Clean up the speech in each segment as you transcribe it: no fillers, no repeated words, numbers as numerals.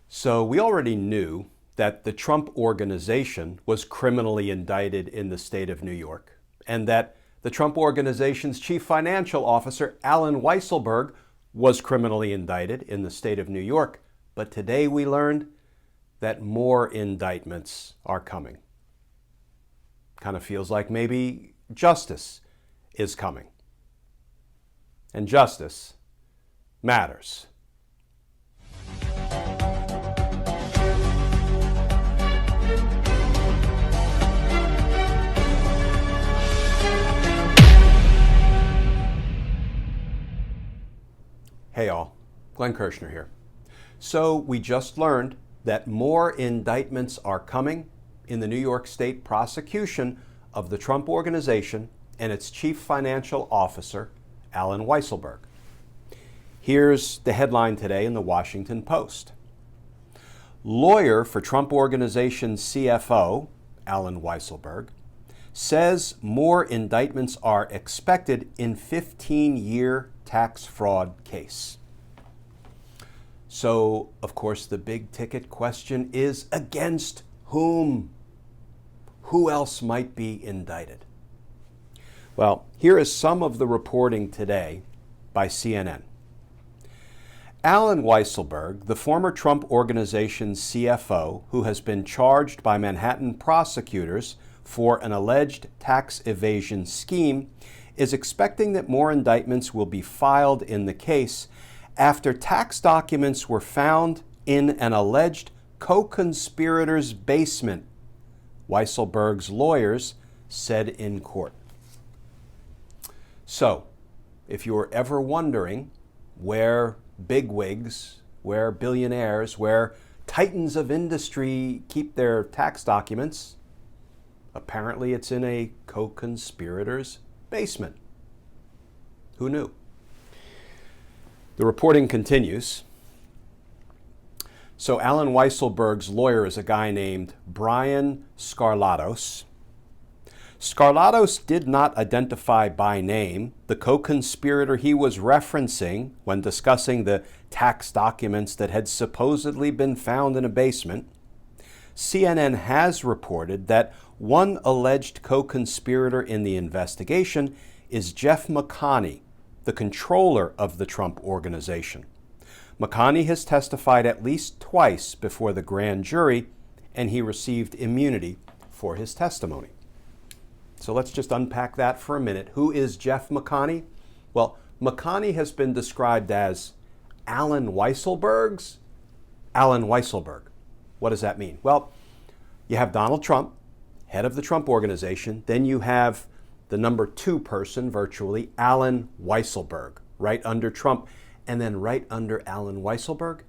So we already knew that the Trump Organization was criminally indicted in the state of New York, and that the Trump Organization's chief financial officer, Alan Weisselberg, was criminally indicted in the state of New York. But today we learned that more indictments are coming. Kind of feels like maybe justice is coming. And justice matters. Hey all, Glenn Kirshner here. So we just learned that more indictments are coming in the New York State prosecution of the Trump Organization and its chief financial officer, Alan Weisselberg. Here's the headline today in the Washington Post. Lawyer for Trump Organization CFO, Alan Weisselberg, says more indictments are expected in 15-year tax fraud case. So, of course, the big ticket question is against whom? Who else might be indicted? Well, here is some of the reporting today by CNN. Alan Weisselberg, the former Trump Organization CFO, who has been charged by Manhattan prosecutors for an alleged tax evasion scheme, is expecting that more indictments will be filed in the case after tax documents were found in an alleged co-conspirator's basement, Weisselberg's lawyers said in court. So, if you're ever wondering where bigwigs, where billionaires, where titans of industry keep their tax documents, apparently it's in a co-conspirator's basement. Who knew? The reporting continues. So Alan Weisselberg's lawyer is a guy named Brian Scarlatos. Scarlatos did not identify by name the co-conspirator he was referencing when discussing the tax documents that had supposedly been found in a basement. CNN has reported that one alleged co-conspirator in the investigation is Jeff Makani, the controller of the Trump Organization. Makani has testified at least twice before the grand jury, and he received immunity for his testimony. So let's just unpack that for a minute. Who is Jeff Makani? Well, Makani has been described as Alan Weisselberg's Alan Weisselberg. What does that mean? Well, you have Donald Trump, head of the Trump Organization. Then you have the number 2 person, virtually, Alan Weisselberg, right under Trump. And then right under Alan Weisselberg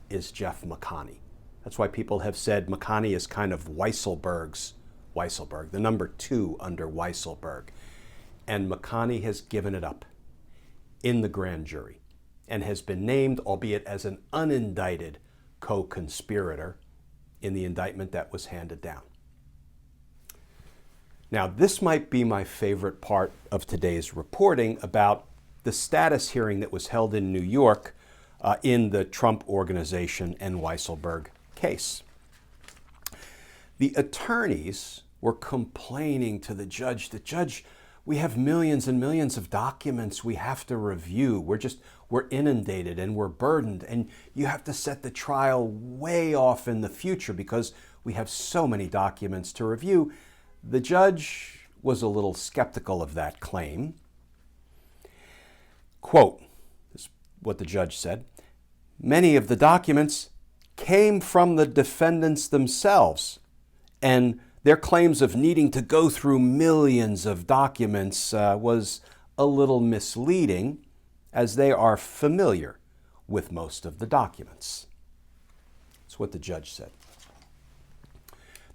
is Jeff Makani. That's why people have said Makani is kind of Weisselberg's Weisselberg, the number 2 under Weisselberg. And Makani has given it up in the grand jury and has been named, albeit as an unindicted co-conspirator, in the indictment that was handed down. Now, this might be my favorite part of today's reporting about the status hearing that was held in New York in the Trump Organization and Weisselberg case. The attorneys were complaining to the judge, we have millions and millions of documents we have to review. We're inundated and we're burdened, and you have to set the trial way off in the future because we have so many documents to review. The judge was a little skeptical of that claim. Quote, this is what the judge said, "Many of the documents came from the defendants themselves, and their claims of needing to go through millions of documents was a little misleading, as they are familiar with most of the documents." That's what the judge said.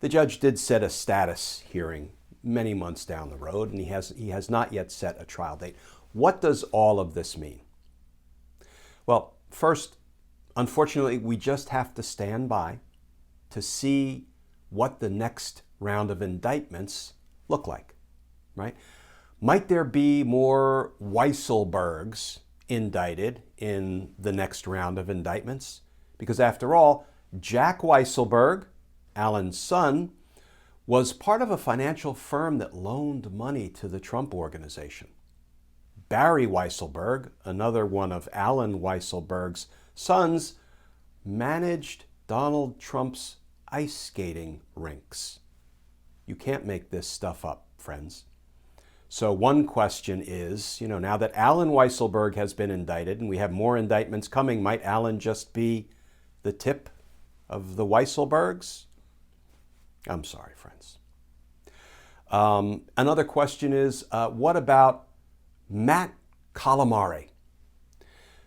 The judge did set a status hearing many months down the road, and he has not yet set a trial date. What does all of this mean? Well, first, unfortunately, we just have to stand by to see what the next round of indictments look like, right? Might there be more Weisselbergs indicted in the next round of indictments? Because after all, Jack Weisselberg, Alan's son, was part of a financial firm that loaned money to the Trump organization. Barry Weisselberg, another one of Alan Weisselberg's sons, managed Donald Trump's ice skating rinks. You can't make this stuff up, friends. So one question is, now that Alan Weisselberg has been indicted and we have more indictments coming, might Alan just be the tip of the Weisselbergs? I'm sorry, friends. Another question is, what about Matt Calamari?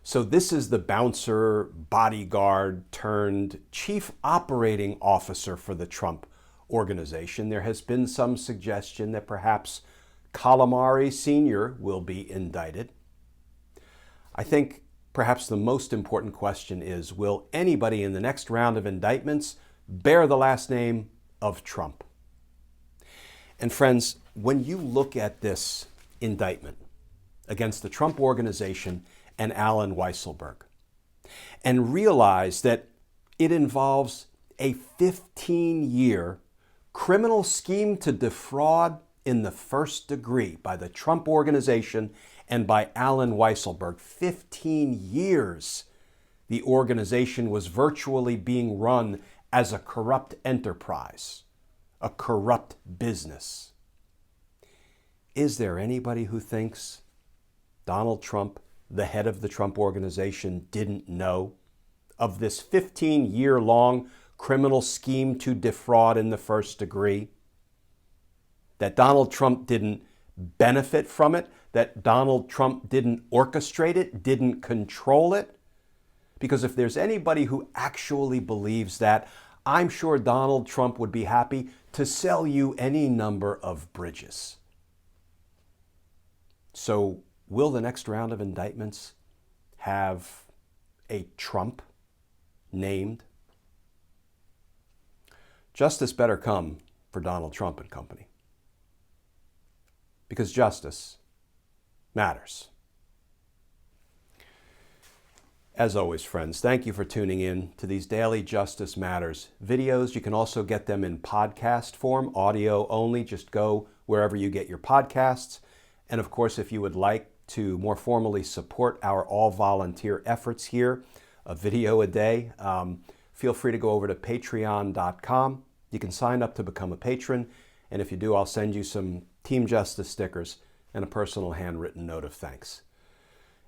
So this is the bouncer, bodyguard turned chief operating officer for the Trump organization. There has been some suggestion that perhaps Calamari Sr. will be indicted. I think perhaps the most important question is, will anybody in the next round of indictments bear the last name of Trump? And friends, when you look at this indictment against the Trump organization and Alan Weisselberg and realize that it involves a 15-year criminal scheme to defraud in the first degree by the Trump organization and by Alan Weisselberg. 15 years the organization was virtually being run as a corrupt enterprise, a corrupt business. Is there anybody who thinks Donald Trump, the head of the Trump organization, didn't know of this 15-year-long criminal scheme to defraud in the first degree? That Donald Trump didn't benefit from it? That Donald Trump didn't orchestrate it, didn't control it? Because if there's anybody who actually believes that, I'm sure Donald Trump would be happy to sell you any number of bridges. So will the next round of indictments have a Trump named? Justice better come for Donald Trump and company. Because justice matters. As always, friends, thank you for tuning in to these Daily Justice Matters videos. You can also get them in podcast form, audio only. Just go wherever you get your podcasts. And of course, if you would like to more formally support our all-volunteer efforts here, a video a day, feel free to go over to patreon.com. You can sign up to become a patron. And if you do, I'll send you some Team Justice stickers and a personal handwritten note of thanks.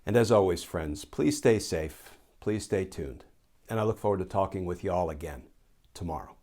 And as always, friends, please stay safe, please stay tuned, and I look forward to talking with you all again tomorrow.